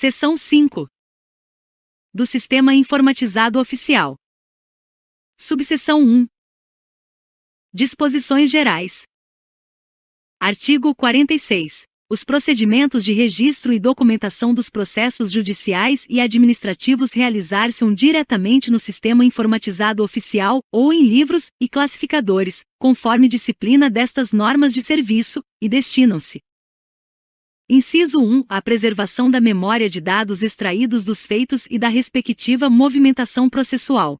Seção 5. Do Sistema Informatizado Oficial. Subseção 1. Disposições Gerais. Artigo 46. Os procedimentos de registro e documentação dos processos judiciais e administrativos realizar-se-ão diretamente no Sistema Informatizado Oficial ou em livros e classificadores, conforme disciplina destas normas de serviço, e destinam-se: Inciso 1. A preservação da memória de dados extraídos dos feitos e da respectiva movimentação processual.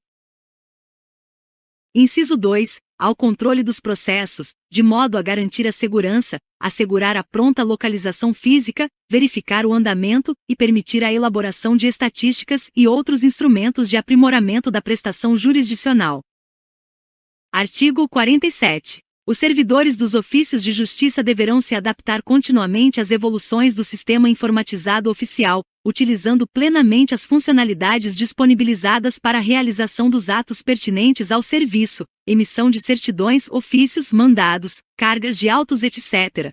Inciso 2. Ao controle dos processos, de modo a garantir a segurança, assegurar a pronta localização física, verificar o andamento e permitir a elaboração de estatísticas e outros instrumentos de aprimoramento da prestação jurisdicional. Artigo 47. Os servidores dos ofícios de justiça deverão se adaptar continuamente às evoluções do Sistema Informatizado Oficial, utilizando plenamente as funcionalidades disponibilizadas para a realização dos atos pertinentes ao serviço, emissão de certidões, ofícios, mandados, cargas de autos, etc.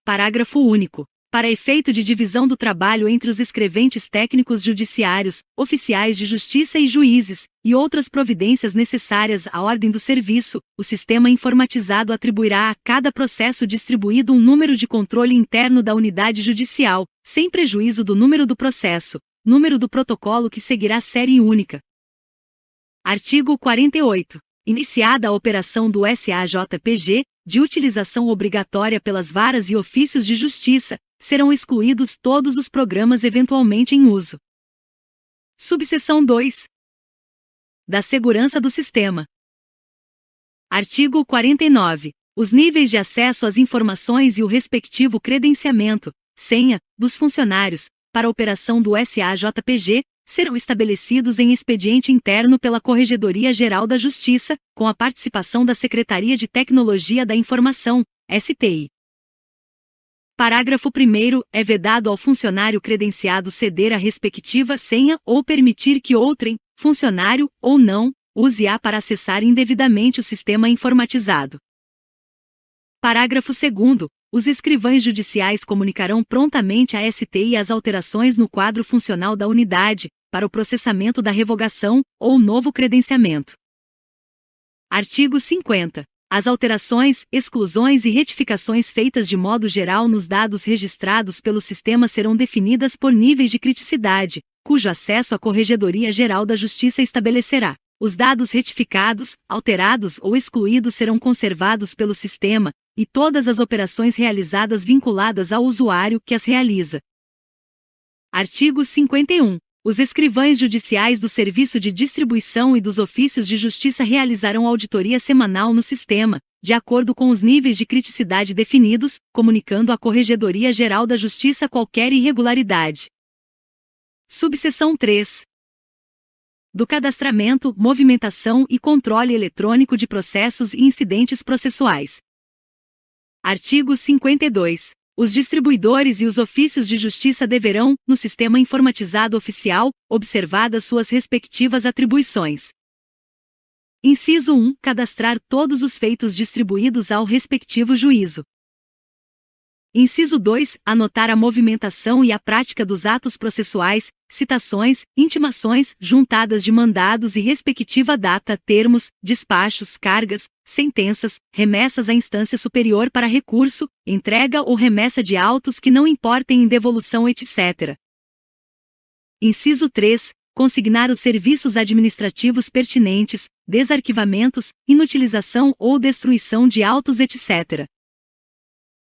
Parágrafo único. Para efeito de divisão do trabalho entre os escreventes técnicos judiciários, oficiais de justiça e juízes, e outras providências necessárias à ordem do serviço, o sistema informatizado atribuirá a cada processo distribuído um número de controle interno da unidade judicial, sem prejuízo do número do processo, número do protocolo que seguirá série única. Artigo 48. Iniciada a operação do SAJPG, de utilização obrigatória pelas varas e ofícios de justiça, serão excluídos todos os programas eventualmente em uso. Subseção 2. Da segurança do sistema. Artigo 49. Os níveis de acesso às informações e o respectivo credenciamento, senha, dos funcionários, para a operação do SAJPG, serão estabelecidos em expediente interno pela Corregedoria-Geral da Justiça, com a participação da Secretaria de Tecnologia da Informação, STI. Parágrafo 1º. É vedado ao funcionário credenciado ceder a respectiva senha ou permitir que outrem, funcionário ou não, use-a para acessar indevidamente o sistema informatizado. Parágrafo 2º. Os escrivães judiciais comunicarão prontamente à STI as alterações no quadro funcional da unidade, para o processamento da revogação ou novo credenciamento. Artigo 50. As alterações, exclusões e retificações feitas de modo geral nos dados registrados pelo sistema serão definidas por níveis de criticidade, cujo acesso a Corregedoria-Geral da Justiça estabelecerá. Os dados retificados, alterados ou excluídos serão conservados pelo sistema, e todas as operações realizadas vinculadas ao usuário que as realiza. Artigo 51. Os escrivães judiciais do Serviço de Distribuição e dos Ofícios de Justiça realizarão auditoria semanal no sistema, de acordo com os níveis de criticidade definidos, comunicando à Corregedoria-Geral da Justiça qualquer irregularidade. Subseção 3. Do cadastramento, movimentação e controle eletrônico de processos e incidentes processuais. Artigo 52. Os distribuidores e os ofícios de justiça deverão, no Sistema Informatizado Oficial, observadas suas respectivas atribuições. Inciso 1. Cadastrar todos os feitos distribuídos ao respectivo juízo. Inciso 2. Anotar a movimentação e a prática dos atos processuais, citações, intimações, juntadas de mandados e respectiva data, termos, despachos, cargas, sentenças, remessas à instância superior para recurso, entrega ou remessa de autos que não importem em devolução, etc. Inciso 3. Consignar os serviços administrativos pertinentes, desarquivamentos, inutilização ou destruição de autos, etc.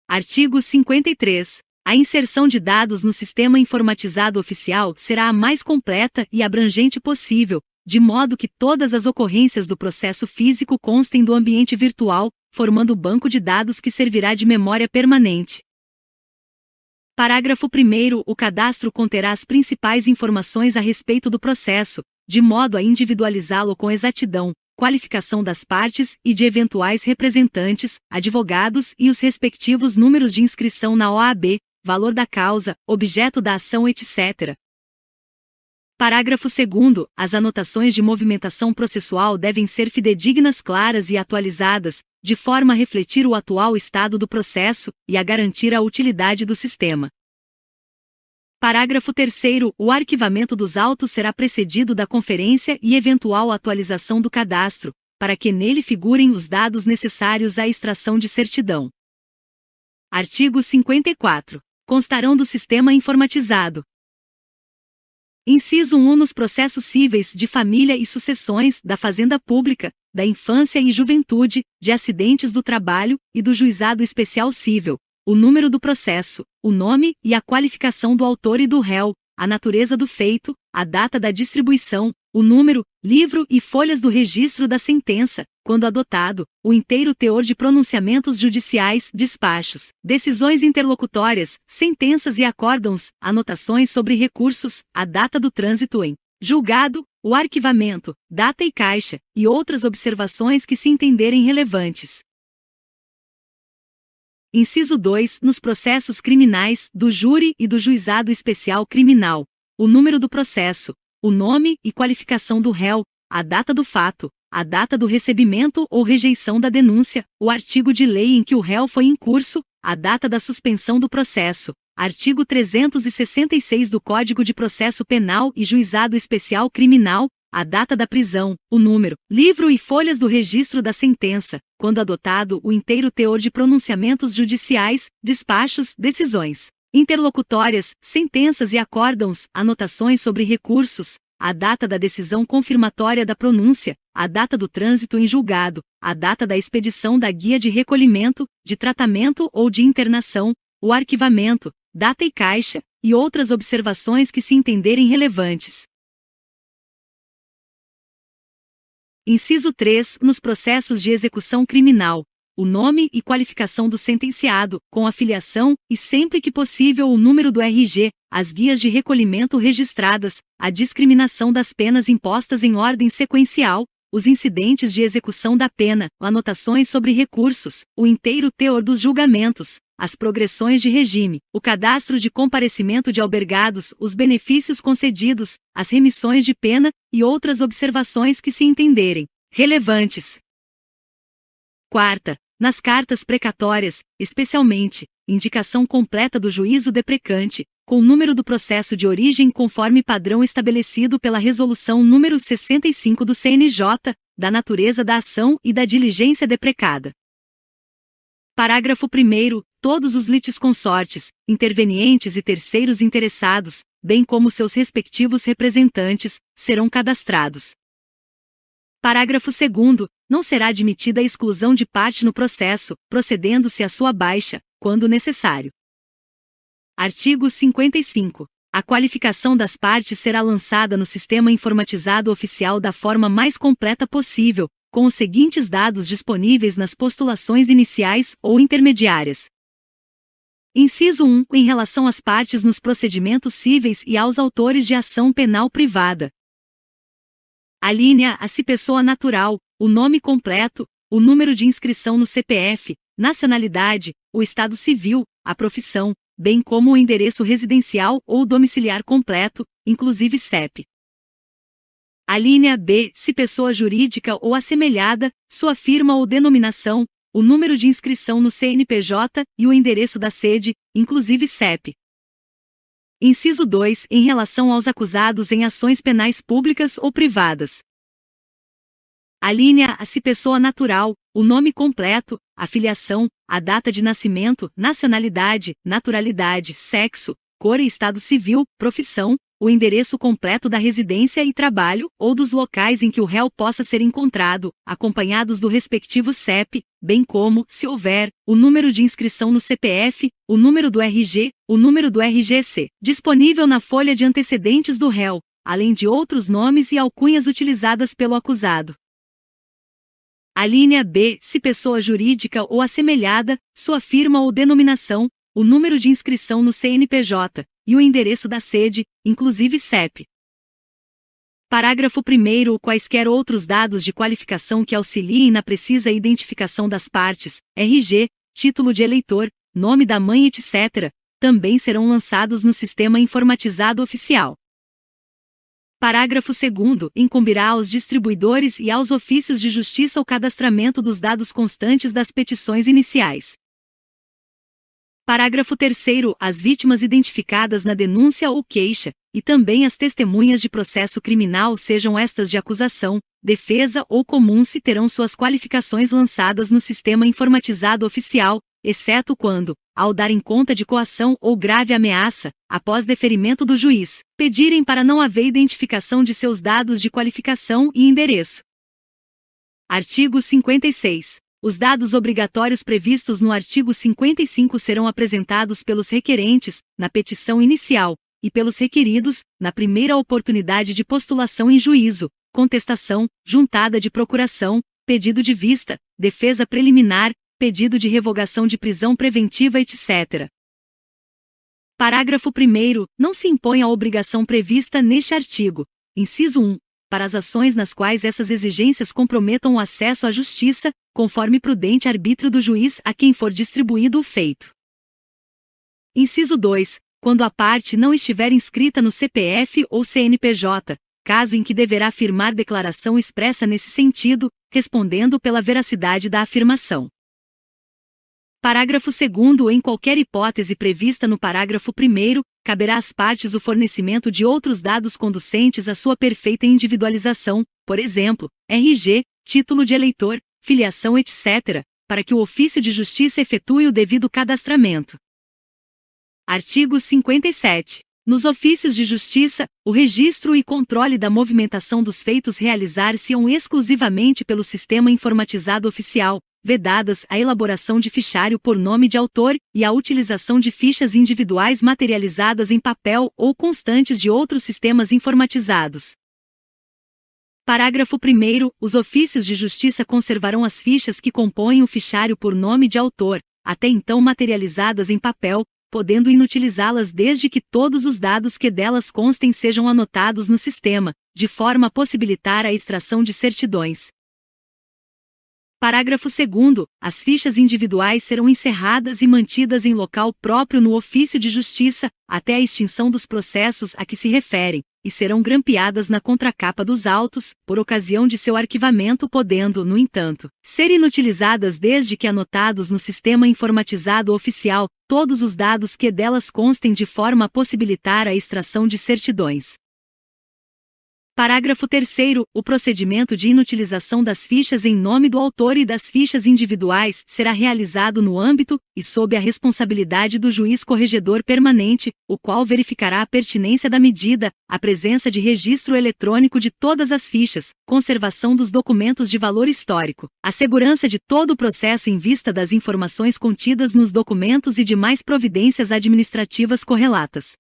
Artigo 53. A inserção de dados no Sistema Informatizado Oficial será a mais completa e abrangente possível, de modo que todas as ocorrências do processo físico constem do ambiente virtual, formando banco de dados que servirá de memória permanente. Parágrafo 1º. O cadastro conterá as principais informações a respeito do processo, de modo a individualizá-lo com exatidão, qualificação das partes e de eventuais representantes, advogados e os respectivos números de inscrição na OAB, valor da causa, objeto da ação, etc. Parágrafo 2º. As anotações de movimentação processual devem ser fidedignas, claras e atualizadas, de forma a refletir o atual estado do processo e a garantir a utilidade do sistema. Parágrafo 3º. O arquivamento dos autos será precedido da conferência e eventual atualização do cadastro, para que nele figurem os dados necessários à extração de certidão. Artigo 54. Constarão do sistema informatizado. Inciso 1. Nos processos cíveis de família e sucessões, da Fazenda Pública, da Infância e Juventude, de acidentes do trabalho e do Juizado Especial Cível, o número do processo, o nome e a qualificação do autor e do réu, a natureza do feito, a data da distribuição, o número, livro e folhas do registro da sentença, quando adotado, o inteiro teor de pronunciamentos judiciais, despachos, decisões interlocutórias, sentenças e acórdãos, anotações sobre recursos, a data do trânsito em julgado, o arquivamento, data e caixa, e outras observações que se entenderem relevantes. Inciso 2. Nos processos criminais, do júri e do juizado especial criminal, o número do processo, o nome e qualificação do réu, a data do fato, a data do recebimento ou rejeição da denúncia, o artigo de lei em que o réu foi incurso, a data da suspensão do processo, artigo 366 do Código de Processo Penal e Juizado Especial Criminal, a data da prisão, o número, livro e folhas do registro da sentença, quando adotado o inteiro teor de pronunciamentos judiciais, despachos, decisões interlocutórias, sentenças e acórdãos, anotações sobre recursos, a data da decisão confirmatória da pronúncia, a data do trânsito em julgado, a data da expedição da guia de recolhimento, de tratamento ou de internação, o arquivamento, data e caixa, e outras observações que se entenderem relevantes. Inciso 3. Nos processos de execução criminal, o nome e qualificação do sentenciado, com a filiação e, sempre que possível, o número do RG, as guias de recolhimento registradas, a discriminação das penas impostas em ordem sequencial, os incidentes de execução da pena, anotações sobre recursos, o inteiro teor dos julgamentos, as progressões de regime, o cadastro de comparecimento de albergados, os benefícios concedidos, as remissões de pena e outras observações que se entenderem relevantes. Quarta. Nas cartas precatórias, especialmente, indicação completa do juízo deprecante, com o número do processo de origem conforme padrão estabelecido pela Resolução nº 65 do CNJ, da natureza da ação e da diligência deprecada. Parágrafo 1º. Todos os litisconsortes, intervenientes e terceiros interessados, bem como seus respectivos representantes, serão cadastrados. Parágrafo 2º. Não será admitida a exclusão de parte no processo, procedendo-se à sua baixa, quando necessário. Artigo 55. A qualificação das partes será lançada no Sistema Informatizado Oficial da forma mais completa possível, com os seguintes dados disponíveis nas postulações iniciais ou intermediárias. Inciso 1. Em relação às partes nos procedimentos cíveis e aos autores de ação penal privada. Alínea A. Se pessoa natural, o nome completo, o número de inscrição no CPF, nacionalidade, o estado civil, a profissão, bem como o endereço residencial ou domiciliar completo, inclusive CEP. Alínea B. Se pessoa jurídica ou assemelhada, sua firma ou denominação, o número de inscrição no CNPJ e o endereço da sede, inclusive CEP. Inciso 2. Em relação aos acusados em ações penais públicas ou privadas. Alínea A. Se pessoa natural, o nome completo, a filiação, a data de nascimento, nacionalidade, naturalidade, sexo, cor e estado civil, profissão, o endereço completo da residência e trabalho, ou dos locais em que o réu possa ser encontrado, acompanhados do respectivo CEP, bem como, se houver, o número de inscrição no CPF, o número do RG, o número do RGC, disponível na folha de antecedentes do réu, além de outros nomes e alcunhas utilizadas pelo acusado. Alínea B. Se pessoa jurídica ou assemelhada, sua firma ou denominação, o número de inscrição no CNPJ, e o endereço da sede, inclusive CEP. Parágrafo 1º. Quaisquer outros dados de qualificação que auxiliem na precisa identificação das partes, RG, título de eleitor, nome da mãe, etc., também serão lançados no Sistema Informatizado Oficial. Parágrafo 2º. Incumbirá aos distribuidores e aos ofícios de justiça o cadastramento dos dados constantes das petições iniciais. Parágrafo 3º. As vítimas identificadas na denúncia ou queixa, e também as testemunhas de processo criminal, sejam estas de acusação, defesa ou comum-se, terão suas qualificações lançadas no sistema informatizado oficial, exceto quando, ao darem conta de coação ou grave ameaça, após deferimento do juiz, pedirem para não haver identificação de seus dados de qualificação e endereço. Artigo 56. Os dados obrigatórios previstos no artigo 55 serão apresentados pelos requerentes, na petição inicial, e pelos requeridos, na primeira oportunidade de postulação em juízo, contestação, juntada de procuração, pedido de vista, defesa preliminar, pedido de revogação de prisão preventiva, etc. Parágrafo 1º. Não se impõe a obrigação prevista neste artigo. Inciso 1. Para as ações nas quais essas exigências comprometam o acesso à justiça, conforme prudente arbítrio do juiz a quem for distribuído o feito. Inciso 2. Quando a parte não estiver inscrita no CPF ou CNPJ, caso em que deverá firmar declaração expressa nesse sentido, respondendo pela veracidade da afirmação. Parágrafo 2º. Em qualquer hipótese prevista no parágrafo 1º, caberá às partes o fornecimento de outros dados conducentes à sua perfeita individualização, por exemplo, RG, título de eleitor, filiação, etc., para que o ofício de justiça efetue o devido cadastramento. Artigo 57. Nos ofícios de justiça, o registro e controle da movimentação dos feitos realizar-se-ão exclusivamente pelo sistema informatizado oficial, vedadas a elaboração de fichário por nome de autor e a utilização de fichas individuais materializadas em papel ou constantes de outros sistemas informatizados. Parágrafo 1º. Os ofícios de justiça conservarão as fichas que compõem o fichário por nome de autor, até então materializadas em papel, podendo inutilizá-las desde que todos os dados que delas constem sejam anotados no sistema, de forma a possibilitar a extração de certidões. Parágrafo 2º. As fichas individuais serão encerradas e mantidas em local próprio no ofício de justiça, até a extinção dos processos a que se referem, e serão grampeadas na contracapa dos autos, por ocasião de seu arquivamento, podendo, no entanto, ser inutilizadas desde que anotados no sistema informatizado oficial todos os dados que delas constem, de forma a possibilitar a extração de certidões. Parágrafo 3º. O procedimento de inutilização das fichas em nome do autor e das fichas individuais será realizado no âmbito e sob a responsabilidade do juiz corregedor permanente, o qual verificará a pertinência da medida, a presença de registro eletrônico de todas as fichas, conservação dos documentos de valor histórico, a segurança de todo o processo em vista das informações contidas nos documentos e demais providências administrativas correlatas.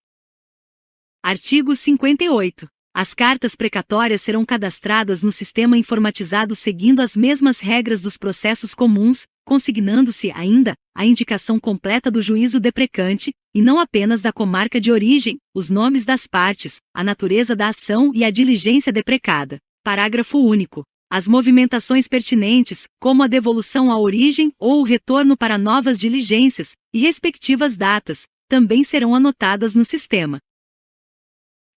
Artigo 58. As cartas precatórias serão cadastradas no sistema informatizado seguindo as mesmas regras dos processos comuns, consignando-se ainda a indicação completa do juízo deprecante, e não apenas da comarca de origem, os nomes das partes, a natureza da ação e a diligência deprecada. Parágrafo único. As movimentações pertinentes, como a devolução à origem ou o retorno para novas diligências, e respectivas datas, também serão anotadas no sistema.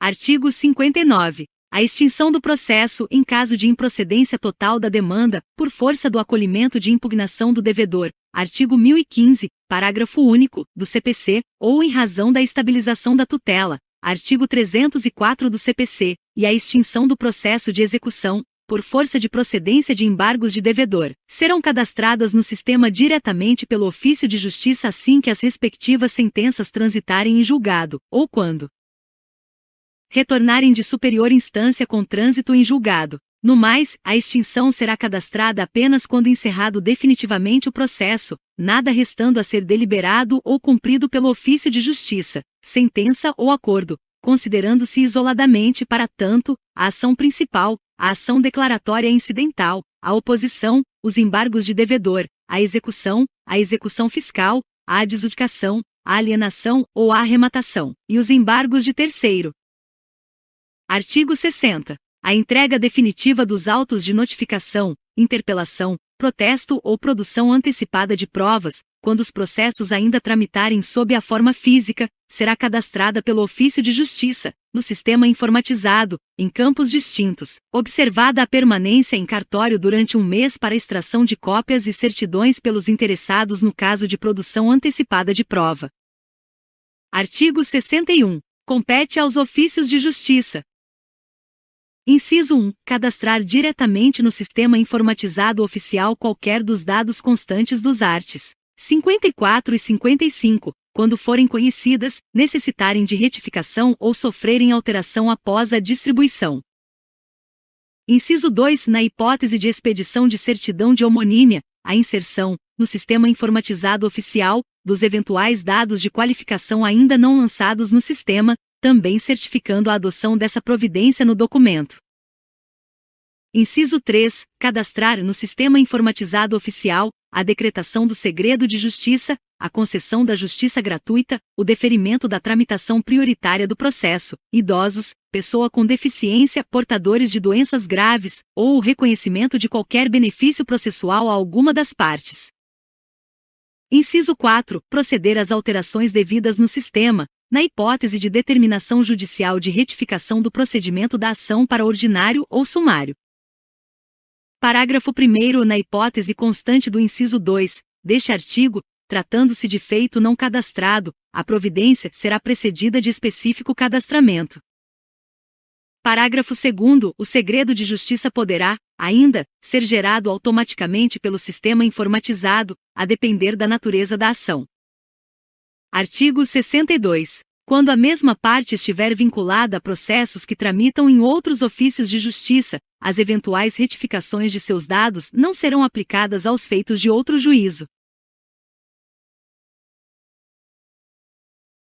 Artigo 59. A extinção do processo em caso de improcedência total da demanda, por força do acolhimento de impugnação do devedor, artigo 1015, parágrafo único, do CPC, ou em razão da estabilização da tutela, artigo 304 do CPC, e a extinção do processo de execução, por força de procedência de embargos de devedor, serão cadastradas no sistema diretamente pelo ofício de justiça assim que as respectivas sentenças transitarem em julgado, ou quando retornarem de superior instância com trânsito em julgado. No mais, a extinção será cadastrada apenas quando encerrado definitivamente o processo, nada restando a ser deliberado ou cumprido pelo ofício de justiça, sentença ou acordo, considerando-se isoladamente para tanto a ação principal, a ação declaratória incidental, a oposição, os embargos de devedor, a execução fiscal, a adjudicação, a alienação ou a arrematação, e os embargos de terceiro. Artigo 60. A entrega definitiva dos autos de notificação, interpelação, protesto ou produção antecipada de provas, quando os processos ainda tramitarem sob a forma física, será cadastrada pelo ofício de justiça, no sistema informatizado, em campos distintos, observada a permanência em cartório durante um mês para extração de cópias e certidões pelos interessados no caso de produção antecipada de prova. Artigo 61. Compete aos ofícios de justiça. Inciso 1. Cadastrar diretamente no sistema informatizado oficial qualquer dos dados constantes dos arts. 54 e 55, quando forem conhecidas, necessitarem de retificação ou sofrerem alteração após a distribuição. Inciso 2. Na hipótese de expedição de certidão de homonímia, a inserção, no sistema informatizado oficial, dos eventuais dados de qualificação ainda não lançados no sistema, também certificando a adoção dessa providência no documento. Inciso 3. Cadastrar no sistema informatizado oficial a decretação do segredo de justiça, a concessão da justiça gratuita, o deferimento da tramitação prioritária do processo, idosos, pessoa com deficiência, portadores de doenças graves, ou o reconhecimento de qualquer benefício processual a alguma das partes. Inciso 4. Proceder às alterações devidas no sistema, na hipótese de determinação judicial de retificação do procedimento da ação para ordinário ou sumário. Parágrafo 1º. Na hipótese constante do inciso 2 deste artigo, tratando-se de feito não cadastrado, a providência será precedida de específico cadastramento. Parágrafo 2º. O segredo de justiça poderá, ainda, ser gerado automaticamente pelo sistema informatizado, a depender da natureza da ação. Artigo 62. Quando a mesma parte estiver vinculada a processos que tramitam em outros ofícios de justiça, as eventuais retificações de seus dados não serão aplicadas aos feitos de outro juízo.